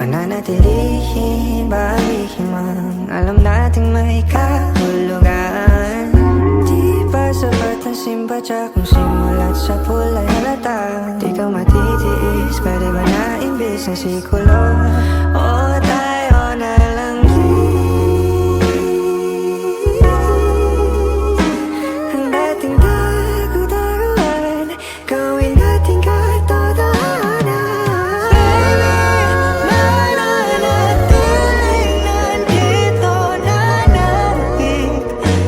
Pananatilihin, balikin man alam nating may kahulugan. Di ba sapat ang simpatya kung simulat sa pulay halata? Di ka matitiis, pwede ba na imbis na sikulo? O tayo na lang ang dating tago-taguan, gawin natin katotohanan. Mananatiling nandito, nanapit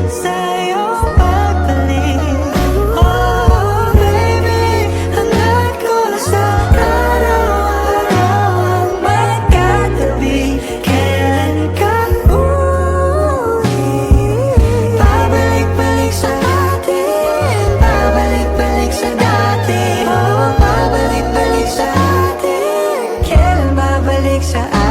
sa iyong pagbalik. Oh baby, hangad ko sa araw-araw ang magkatabi. Kailan ka uuwi? Pabalik-balik sa atin, pabalik-balik sa dati. Oh, pabalik-balik sa atin. Kailan babalik sa atin?